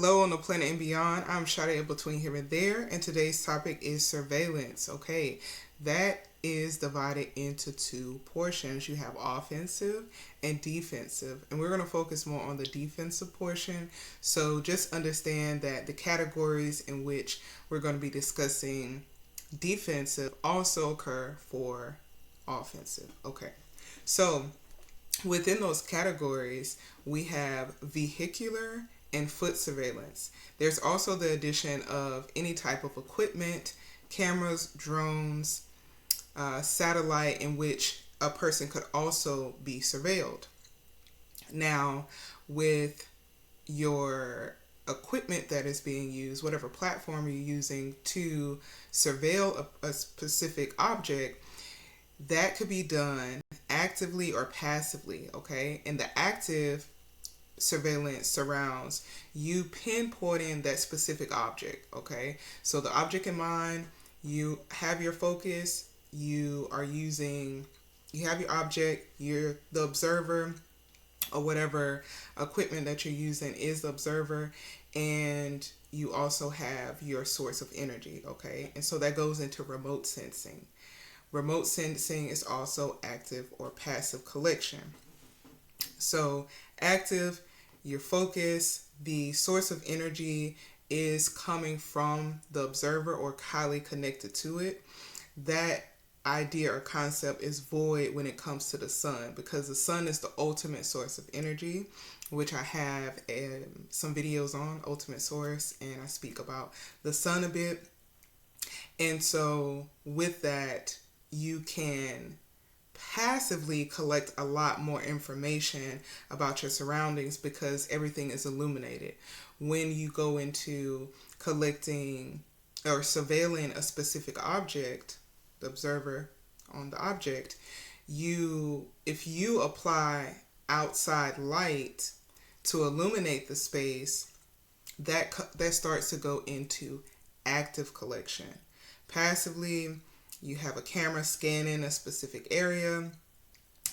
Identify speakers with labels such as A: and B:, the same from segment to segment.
A: Hello on the planet and beyond. I'm Sade between here and there, and today's topic is surveillance. Okay, that is divided into two portions. You have offensive and defensive, and we're going to focus more on the defensive portion. So just understand that the categories in which we're going to be discussing defensive also occur for offensive. Okay, so within those categories, we have vehicular and foot surveillance. There's also the addition of any type of equipment, cameras, drones, satellite, in which a person could also be surveilled. Now, with your equipment that is being used, whatever platform you're using to surveil a specific object, that could be done actively or passively, okay? And the active surveillance surrounds you pinpointing that specific object, okay? So the object in mind, you have your focus, you are using, you have your object, you're the observer, or whatever equipment that you're using is the observer, and you also have your source of energy, okay? And so that goes into remote sensing. Remote sensing is also active or passive collection. So, active, your focus, the source of energy is coming from the observer or highly connected to it. That idea or concept is void when it comes to the sun, because the sun is the ultimate source of energy, which I have some videos on ultimate source, and I speak about the sun a bit. And so with that, you can passively collect a lot more information about your surroundings because everything is illuminated. When you go into collecting or surveilling a specific object, the observer on the object, if you apply outside light to illuminate the space, that starts to go into active collection. Passively, you have a camera scanning a specific area.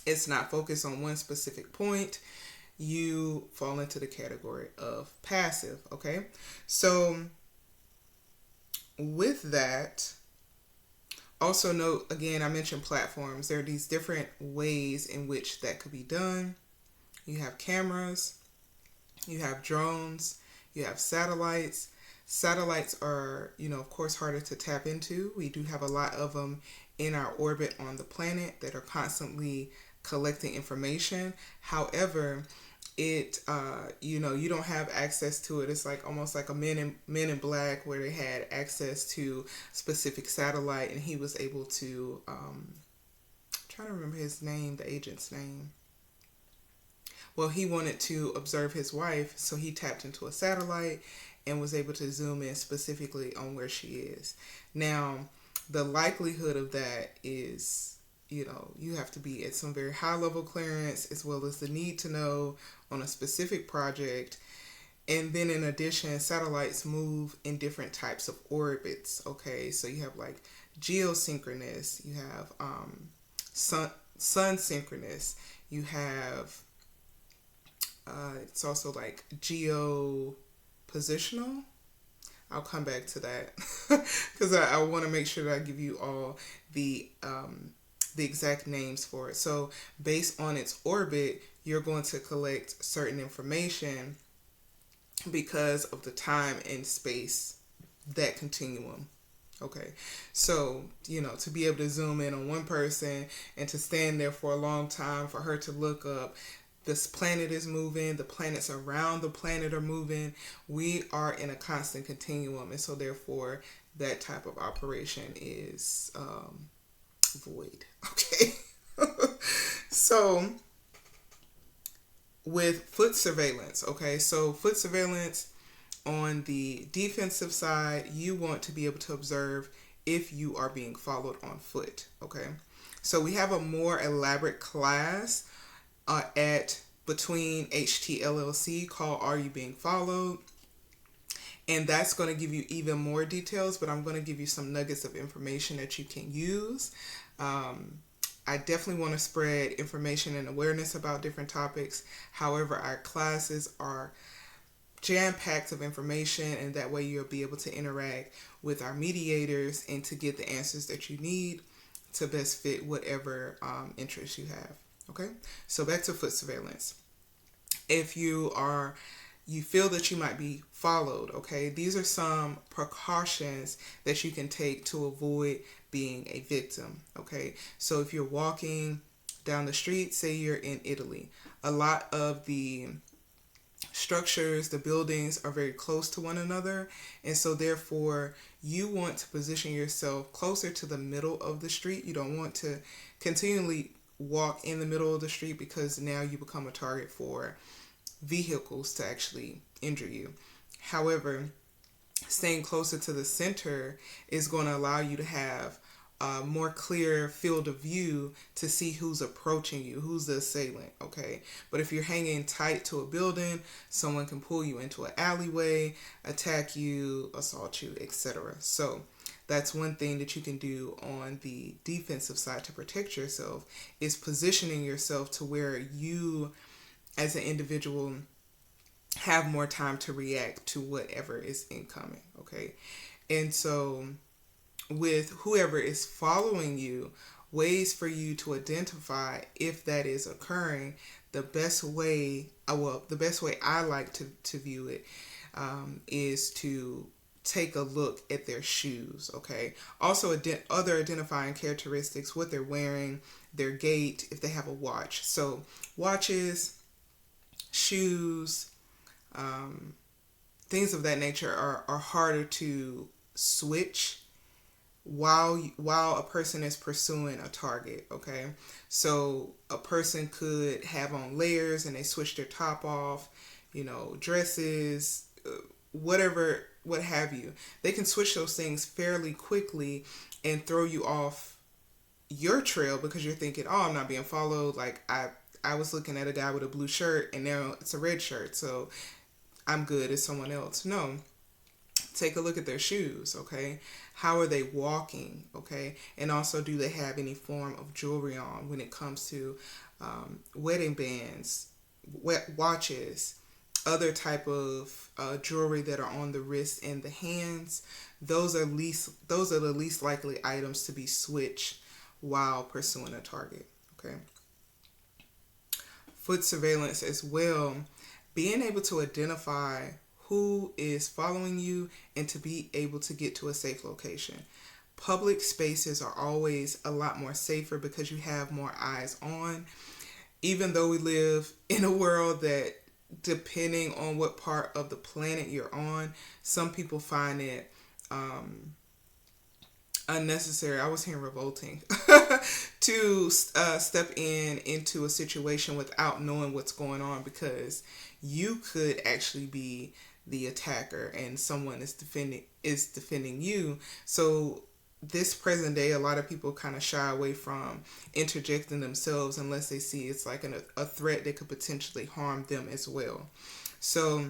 A: It's not focused on one specific point. You fall into the category of passive, okay? So with that, also note, again, I mentioned platforms. There are these different ways in which that could be done. You have cameras, you have drones, you have satellites. Satellites are, of course, harder to tap into. We do have a lot of them in our orbit on the planet that are constantly collecting information. However, you don't have access to it. It's like almost like a Men in Black, where they had access to specific satellite, and he was able to, I'm trying to remember his name, the agent's name. Well, he wanted to observe his wife, so he tapped into a satellite and was able to zoom in specifically on where she is. Now, the likelihood of that is, you have to be at some very high level clearance, as well as the need to know on a specific project. And then in addition, satellites move in different types of orbits, okay? So you have like geosynchronous, you have sun synchronous, you have it's also like geo-positional. I'll come back to that because I want to make sure that I give you all the exact names for it. So based on its orbit, you're going to collect certain information because of the time and space, that continuum. Okay, so to be able to zoom in on one person and to stand there for a long time, for her to look up, this planet is moving, the planets around the planet are moving. We are in a constant continuum, and so therefore that type of operation is void. Okay. So with foot surveillance, okay, so foot surveillance, on the defensive side, you want to be able to observe if you are being followed on foot, okay? So we have a more elaborate class at between HTLLC called Are You Being Followed? And that's going to give you even more details, but I'm going to give you some nuggets of information that you can use. I definitely want to spread information and awareness about different topics. However, our classes are jam-packed of information, and that way you'll be able to interact with our mediators and to get the answers that you need to best fit whatever interests you have. Okay, so back to foot surveillance. If you feel that you might be followed, okay, these are some precautions that you can take to avoid being a victim. Okay, so if you're walking down the street, say you're in Italy, a lot of the structures, the buildings are very close to one another, and so therefore you want to position yourself closer to the middle of the street. You don't want to continually walk in the middle of the street, because now you become a target for vehicles to actually injure you. However, staying closer to the center is going to allow you to have a more clear field of view to see who's approaching you, who's the assailant, okay? But if you're hanging tight to a building, someone can pull you into an alleyway, attack you, assault you, etc. So that's one thing that you can do on the defensive side to protect yourself, is positioning yourself to where you as an individual have more time to react to whatever is incoming, okay? And so with whoever is following you, ways for you to identify if that is occurring, the best way I like to view it is to take a look at their shoes, okay? Also, other identifying characteristics, what they're wearing, their gait, if they have a watch. So watches, shoes, things of that nature are harder to switch while a person is pursuing a target, okay? So a person could have on layers and they switch their top off, dresses, whatever, what have you. They can switch those things fairly quickly and throw you off your trail, because you're thinking, oh, I'm not being followed. Like I was looking at a guy with a blue shirt and now it's a red shirt, so I'm good, it's someone else. No. Take a look at their shoes, okay? How are they walking, okay? And also, do they have any form of jewelry on when it comes to wedding bands, watches, other type of jewelry that are on the wrist and the hands? Those are the least likely items to be switched while pursuing a target, okay? Foot surveillance as well, being able to identify who is following you and to be able to get to a safe location. Public spaces are always a lot more safer because you have more eyes on. Even though we live in a world that, depending on what part of the planet you're on, some people find it unnecessary, I was hearing revolting, to step into a situation without knowing what's going on, because you could actually be the attacker and someone is defending you. So this present day, a lot of people kind of shy away from interjecting themselves unless they see it's like a threat that could potentially harm them as well. So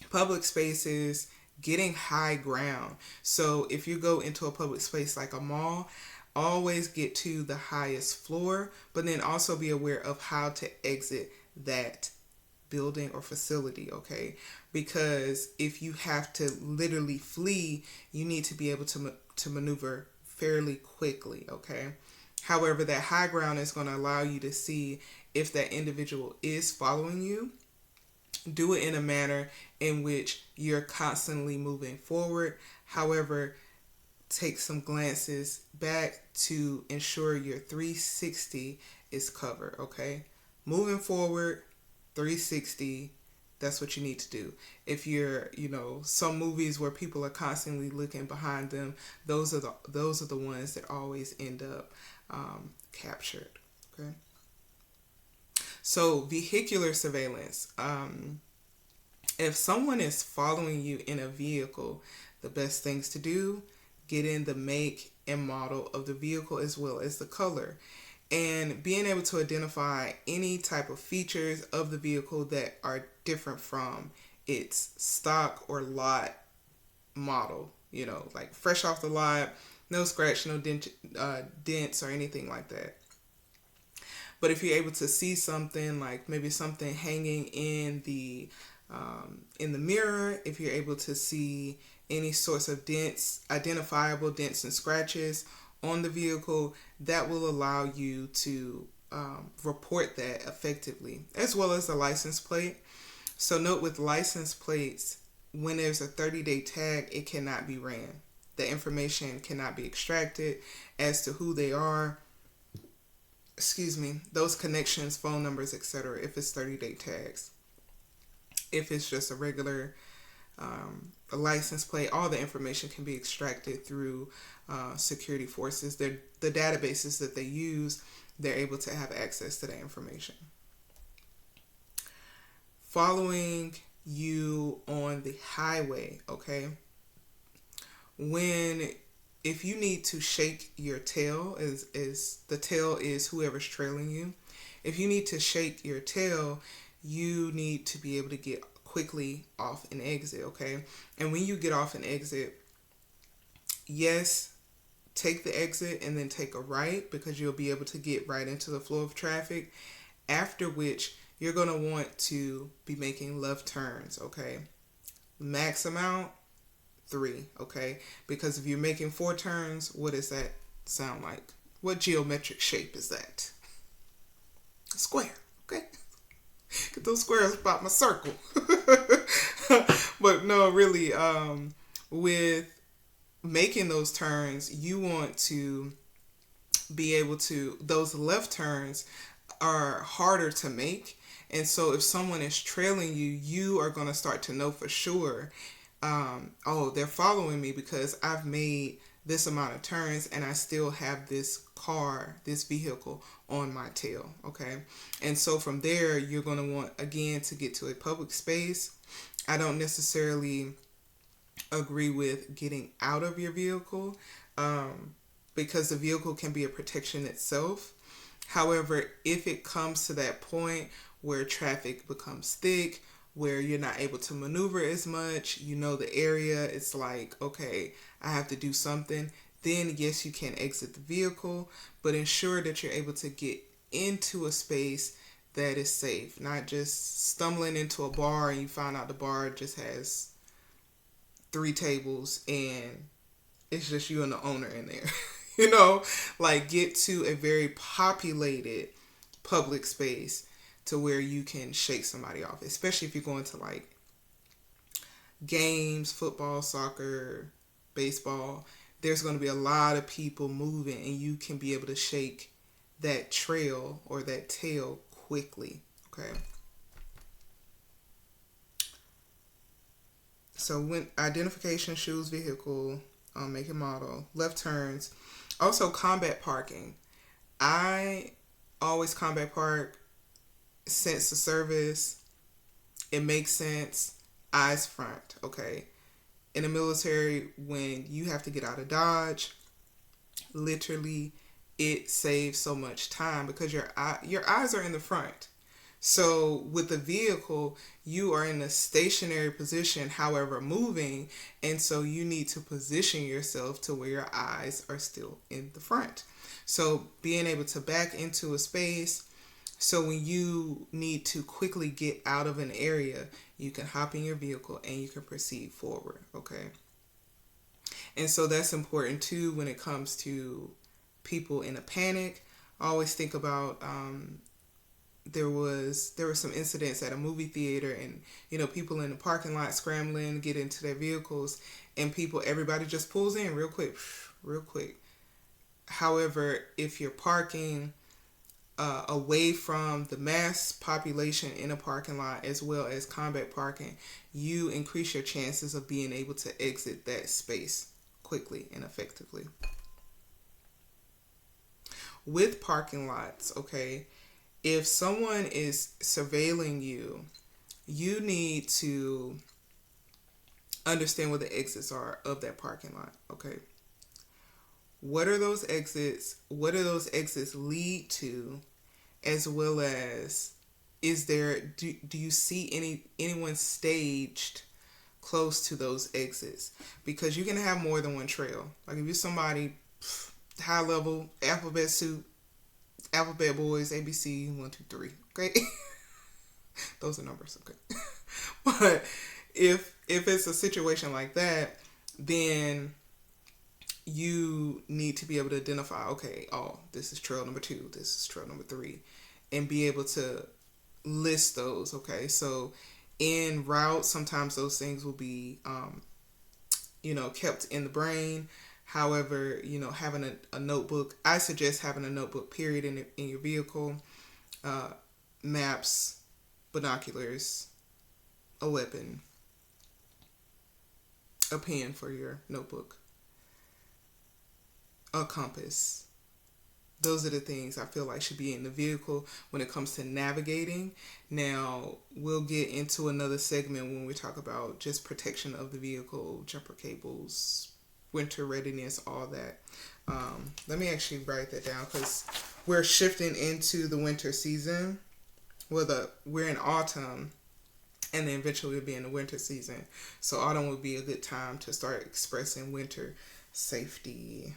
A: public spaces, getting high ground. So if you go into a public space like a mall, always get to the highest floor, but then also be aware of how to exit that building or facility, okay? Because if you have to literally flee, you need to be able to maneuver fairly quickly, okay? However, that high ground is going to allow you to see if that individual is following you. Do it in a manner in which you're constantly moving forward. However, take some glances back to ensure your 360 is covered, okay? Moving forward, 360, that's what you need to do. If you're, some movies where people are constantly looking behind them, those are the ones that always end up captured, okay? So vehicular surveillance. If someone is following you in a vehicle, the best things to do, get in the make and model of the vehicle as well as the color. And being able to identify any type of features of the vehicle that are different from its stock or lot model, like fresh off the lot, no scratch, no dents or anything like that. But if you're able to see something like maybe something hanging in the in the mirror, if you're able to see any sorts of dents, identifiable dents and scratches on the vehicle, that will allow you to report that effectively, as well as the license plate. So note with license plates, when there's a 30-day tag, it cannot be ran. The information cannot be extracted as to who they are, those connections, phone numbers, etc. if it's 30-day tags. If it's just a regular a license plate, all the information can be extracted through security forces. The databases that they use, they're able to have access to that information. Following you on the highway, okay? If you need to shake your tail, is the tail is whoever's trailing you. If you need to shake your tail, you need to be able to get quickly off an exit, okay? And when you get off an exit, yes, take the exit and then take a right, because you'll be able to get right into the flow of traffic, after which you're going to want to be making left turns, okay? Max amount, 3, okay? Because if you're making 4 turns, what does that sound like? What geometric shape is that? A square, okay? Get those squares about my circle. But no, really, with making those turns, you want to be able to, those left turns are harder to make. And so if someone is trailing you, you are going to start to know for sure, oh, they're following me because I've made this amount of turns and I still have this vehicle on my tail, okay? And so from there, you're going to want, again, to get to a public space. I don't necessarily agree with getting out of your vehicle because the vehicle can be a protection itself. However, if it comes to that point where traffic becomes thick, where you're not able to maneuver as much, you know the area, it's like, okay, I have to do something, then yes, you can exit the vehicle, but ensure that you're able to get into a space that is safe, not just stumbling into a bar and you find out the bar just has 3 tables and it's just you and the owner in there. You know, like get to a very populated public space to where you can shake somebody off, especially if you're going to like games, football, soccer, baseball. There's going to be a lot of people moving and you can be able to shake that trail or that tail quickly, okay? So when identification, shoes, vehicle, make and model, left turns, also combat parking. I always combat park, sense of service, it makes sense, eyes front, okay? In the military, when you have to get out of Dodge, literally it saves so much time because your eyes are in the front. So with the vehicle, you are in a stationary position, however moving, and so you need to position yourself to where your eyes are still in the front. So being able to back into a space, so when you need to quickly get out of an area, you can hop in your vehicle and you can proceed forward, okay? And so that's important too when it comes to people in a panic. I always think about there were some incidents at a movie theater and, you know, people in the parking lot scrambling, get into their vehicles, and everybody just pulls in real quick. However, if you're parking away from the mass population in a parking lot as well as combat parking, you increase your chances of being able to exit that space quickly and effectively. With parking lots, okay, if someone is surveilling you, you need to understand where the exits are of that parking lot, okay? What are those exits? What do those exits lead to? As well as, do you see anyone staged close to those exits? Because you can have more than one trail. Like if you're somebody high level, alphabet soup, alphabet boys, ABC, 1, 2, 3, okay? Those are numbers, okay? But if it's a situation like that, then you need to be able to identify, okay, oh, this is trail number 2, this is trail number 3, and be able to list those. Okay, so in route, sometimes those things will be kept in the brain. However, having a notebook, I suggest having a notebook period in your vehicle. Maps, binoculars, a weapon, a pen for your notebook, a compass. Those are the things I feel like should be in the vehicle when it comes to navigating. Now, we'll get into another segment when we talk about just protection of the vehicle, jumper cables, winter readiness, all that. Let me actually write that down because we're shifting into the winter season. Well, we're in autumn, and then eventually we'll be in the winter season. So autumn would be a good time to start expressing winter safety.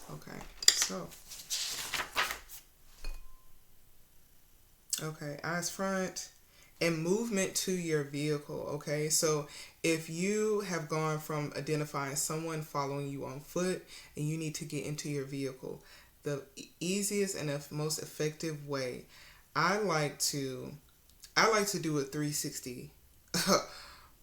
A: Okay, so, eyes front and movement to your vehicle. Okay, so if you have gone from identifying someone following you on foot and you need to get into your vehicle, the easiest and the most effective way, I like to do a 360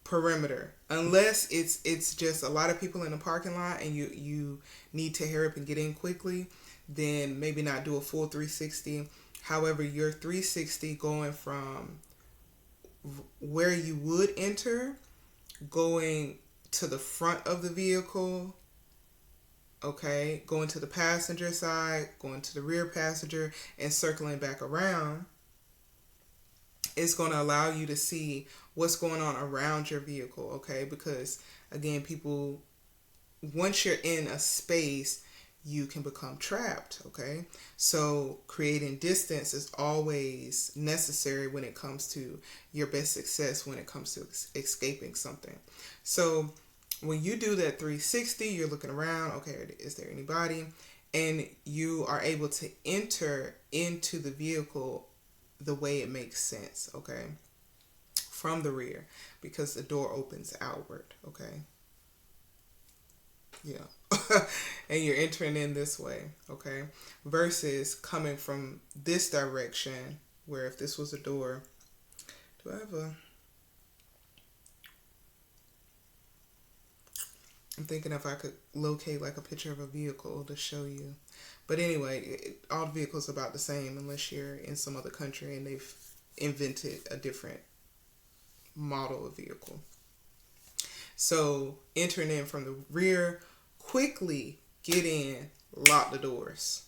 A: perimeter, unless it's just a lot of people in the parking lot and you need to hurry up and get in quickly, then maybe not do a full 360. However, your 360 going from where you would enter, going to the front of the vehicle, okay, going to the passenger side, going to the rear passenger, and circling back around, it's going to allow you to see what's going on around your vehicle, okay? Because, again, people, once you're in a space, you can become trapped, okay? So creating distance is always necessary when it comes to your best success, when it comes to escaping something. So when you do that 360, you're looking around, okay, is there anybody? And you are able to enter into the vehicle the way it makes sense, okay? From the rear, because the door opens outward, okay? Yeah. And you're entering in this way, okay? Versus coming from this direction, where if this was a door, do I have I'm thinking if I could locate like a picture of a vehicle to show you. But anyway, all vehicles are about the same unless you're in some other country and they've invented a different model of vehicle. So entering in from the rear, quickly get in, lock the doors.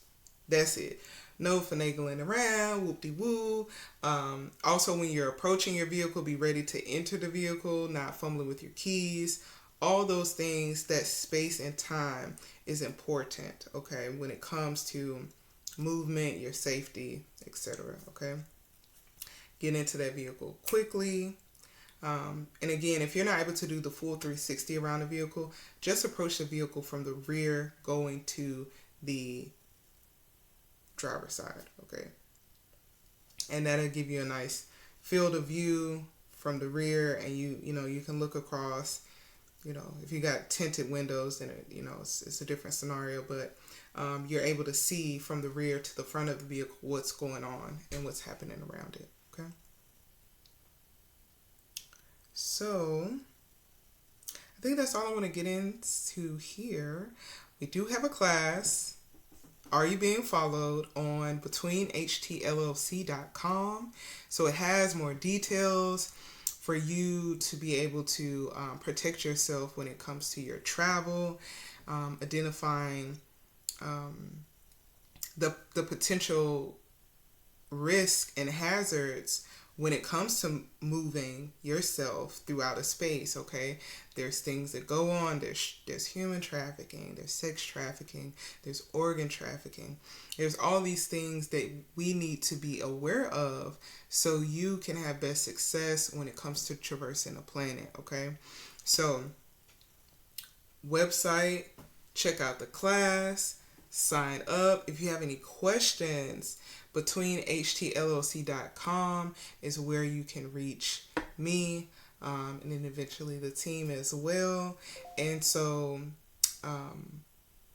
A: That's it. No finagling around, whoop-de-woo. Also, when you're approaching your vehicle, be ready to enter the vehicle, not fumbling with your keys. All those things, that space and time is important, okay, when it comes to movement, your safety, etc., okay? Get into that vehicle quickly. And again, if you're not able to do the full 360 around the vehicle, just approach the vehicle from the rear going to the driver's side, okay? And that'll give you a nice field of view from the rear, and you can look across. If you got tinted windows, then it's a different scenario, but you're able to see from the rear to the front of the vehicle what's going on and what's happening around it, okay? So, I think that's all I want to get into here. We do have a class, Are You Being Followed, on betweenhtllc.com. So it has more details for you to be able to protect yourself when it comes to your travel, identifying the potential risk and hazards when it comes to moving yourself throughout a space, okay? There's things that go on. There's human trafficking, there's sex trafficking, there's organ trafficking. There's all these things that we need to be aware of so you can have best success when it comes to traversing a planet, okay? So, website, check out the class, sign up. If you have any questions, betweenhtllc.com is where you can reach me, and then eventually the team as well. And so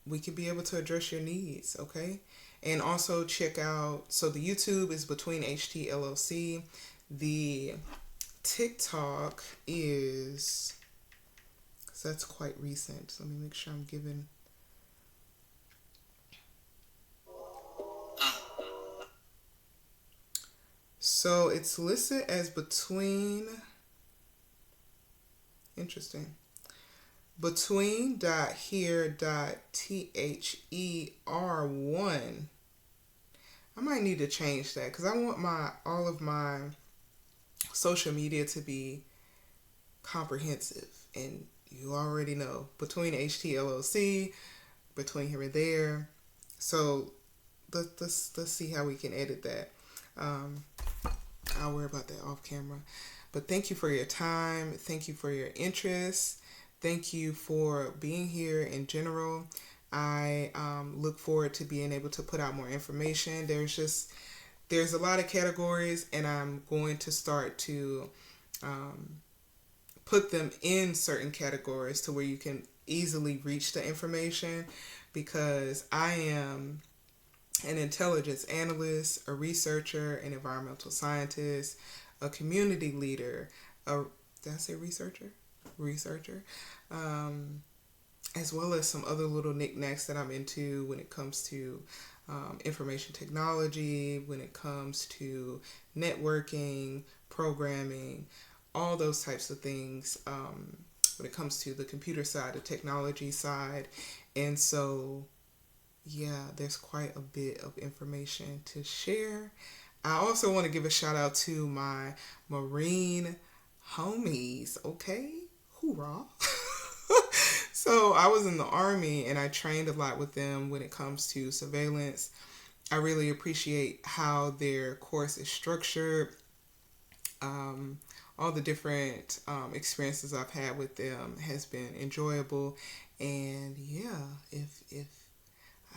A: we can be able to address your needs, okay? And also check out, so the YouTube is Between HTLLC. The TikTok is, so that's quite recent. So let me make sure I'm giving. So it's listed as between, interesting, between dot here dot THER1. I might need to change that because I want all of my social media to be comprehensive, and you already know between HTLOC, between here and there. So let's see how we can edit that. I'll worry about that off camera. But thank you for your time. Thank you for your interest. Thank you for being here in general. I look forward to being able to put out more information. There's a lot of categories, and I'm going to start to put them in certain categories to where you can easily reach the information, because I am an intelligence analyst, a researcher, an environmental scientist, a community leader, did I say researcher? Researcher. As well as some other little knickknacks that I'm into when it comes to information technology, when it comes to networking, programming, all those types of things, when it comes to the computer side, the technology side. And so, yeah, there's quite a bit of information to share. I also want to give a shout out to my Marine homies, okay? Hoorah. So I was in the Army, and I trained a lot with them when it comes to surveillance. I really appreciate how their course is structured. All the different experiences I've had with them has been enjoyable. And yeah, if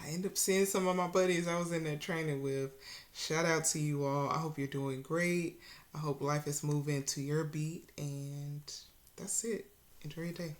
A: I end up seeing some of my buddies I was in there training with, shout out to you all. I hope you're doing great. I hope life is moving to your beat. And that's it. Enjoy your day.